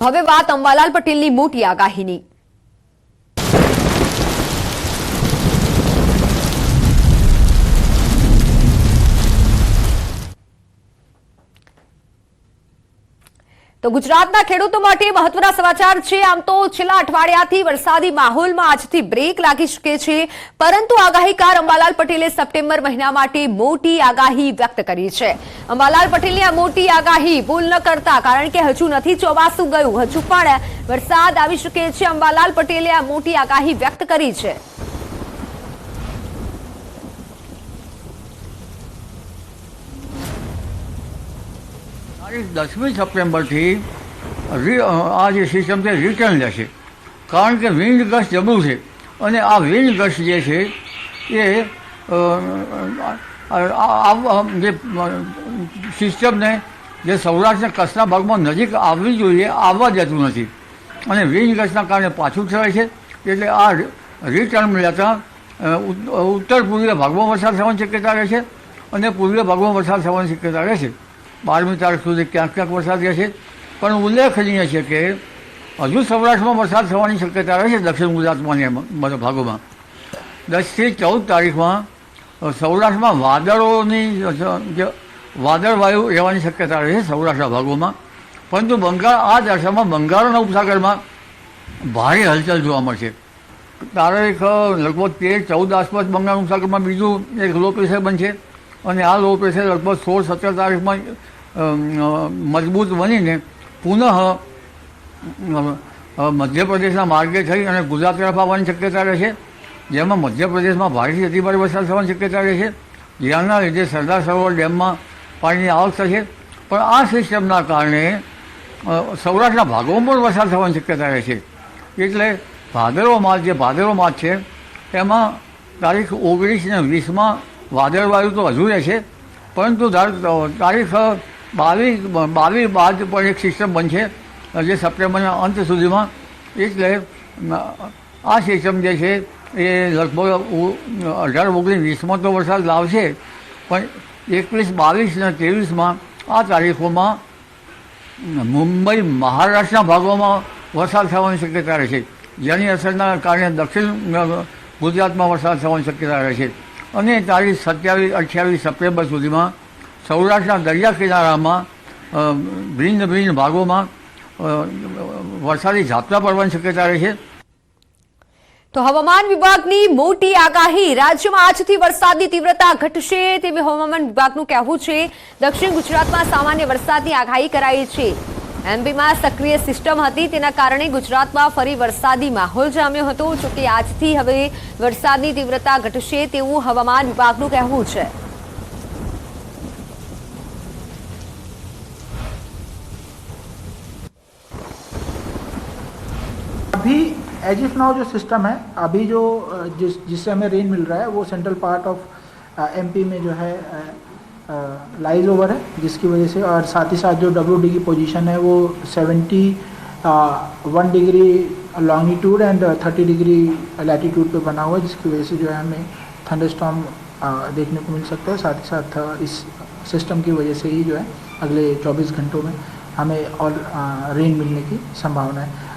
હવે વાત અંબાલાલ પટેલની મોટી આગાહીની। તો ગુજરાતના ખેડૂતો માટે મહત્વના સમાચાર છે। આમ તો છેલ્લા અઠવાડિયાથી વરસાદી માહોલમાં આજથી બ્રેક લાગી શકે છે, પરંતુ આગાહીકાર અંબાલાલ પટેલે સપ્ટેમ્બર મહિના માટે મોટી આગાહી વ્યક્ત કરી છે। અંબાલાલ પટેલની આ મોટી આગાહી ભૂલ ન કરતા, કારણ કે હજુ નથી ચોમાસું ગયું, હજુ પણ વરસાદ આવી શકે છે। અંબાલાલ પટેલે આ મોટી આગાહી વ્યક્ત કરી છે। 10મી સપ્ટેમ્બરથી આ જે સિસ્ટમ છે રિટર્ન લેશે, કારણ કે વિન્ડ ગસ્ટ જબરું છે અને આ વિન્ડ ગસ્ટ જે છે એ જે સિસ્ટમને જે સૌરાષ્ટ્રના કચ્છના ભાગમાં નજીક આવવી જોઈએ આવવા દેતું નથી અને વિન્ડ ગસ્ટના કારણે પાછું થવાય છે। એટલે આ રિટર્ન લેતા ઉત્તર પૂર્વીય ભાગમાં વરસાદ થવાની શક્યતા રહે છે અને પૂર્વીય ભાગમાં વરસાદ થવાની શક્યતા રહે છે। 12મી તારીખ સુધી ક્યાંક ક્યાંક વરસાદ રહેશે, પણ ઉલ્લેખનીય છે કે હજુ સૌરાષ્ટ્રમાં વરસાદ થવાની શક્યતા રહેશે દક્ષિણ ગુજરાતમાં બધા ભાગોમાં। 10 થી 14 તારીખમાં સૌરાષ્ટ્રમાં વાદળોની વાદળવાયુ રહેવાની શક્યતા રહેશે સૌરાષ્ટ્રના ભાગોમાં, પરંતુ આ દશામાં બંગાળના ઉપસાગરમાં ભારે હલચલ જોવા મળશે। તારીખ લગભગ 13-14 આસપાસ બંગાળ ઉપસાગરમાં બીજું એક લો પ્રેશર બનશે અને આ લો પ્રેશર લગભગ 16-17 તારીખમાં મજબૂત બનીને પુનઃ મધ્યપ્રદેશના માર્ગે થઈ અને ગુજરાત તરફ આવવાની શક્યતા રહેશે, જેમાં મધ્યપ્રદેશમાં ભારેથી અતિભારે વરસાદ થવાની શક્યતા રહેશે, જેના લીધે સરદાર સરોવર ડેમમાં પાણીની આવક થશે। પણ આ સિસ્ટમના કારણે સૌરાષ્ટ્રના ભાગોમાં પણ વરસાદ થવાની શક્યતા રહેશે। એટલે ભાદરવો માસ છે એમાં તારીખ 19 અને 20માં વાદળવાયુ તો હજુ રહેશે, પરંતુ તારીખ 22 બાદ પણ એક સિસ્ટમ બનશે જે સપ્ટેમ્બરના અંત સુધીમાં। એટલે આ સિસ્ટમ જે છે એ લગભગ 18-19-20માં તો વરસાદ લાવશે, પણ 21, 22 અને 23માં આ તારીખોમાં મુંબઈ મહારાષ્ટ્રના ભાગોમાં વરસાદ થવાની શક્યતા રહેશે, જેની અસરના કારણે દક્ષિણ ગુજરાતમાં વરસાદ થવાની શક્યતા રહેશે। અને તારીખ 27-28 સપ્ટેમ્બર સુધીમાં સૌરાષ્ટ્રના દરિયા કિનારામાં ભિન્ન ભાગોમાં વરસાદી ઝાપટા પડવાની શક્યતા રહેશે। તો હવામાન વિભાગની મોટી આગાહી। રાજ્યમાં આજથી વરસાદની તીવ્રતા ઘટશે તેવું હવામાન વિભાગનું કહેવું છે। દક્ષિણ ગુજરાતમાં સામાન્ય વરસાદની આગાહી કરાઈ છે। એમપીમાં સક્રિય સિસ્ટમ હતી, તેના કારણે ગુજરાતમાં ફરી વરસાદી માહોલ જામ્યો હતો। જોકે આજથી હવે વરસાદની તીવ્રતા ઘટશે તેવું હવામાન વિભાગનું કહેવું છે। अभी एज इफ नाउ जो सिस्टम है, अभी जो जिससे हमें रेन मिल रहा है वो सेंट्रल पार्ट ऑफ एमपी में जो है लाइज ओवर है, जिसकी वजह से और साथ ही साथ जो WD की पोजीशन है वो 71 degree longitude and 30 degree latitude पे बना हुआ है, जिसकी वजह से जो है हमें थंडरस्टॉर्म देखने को मिल सकता है। साथ ही साथ इस सिस्टम की वजह से ही जो है अगले 24 घंटों में हमें और रेन मिलने की संभावना है।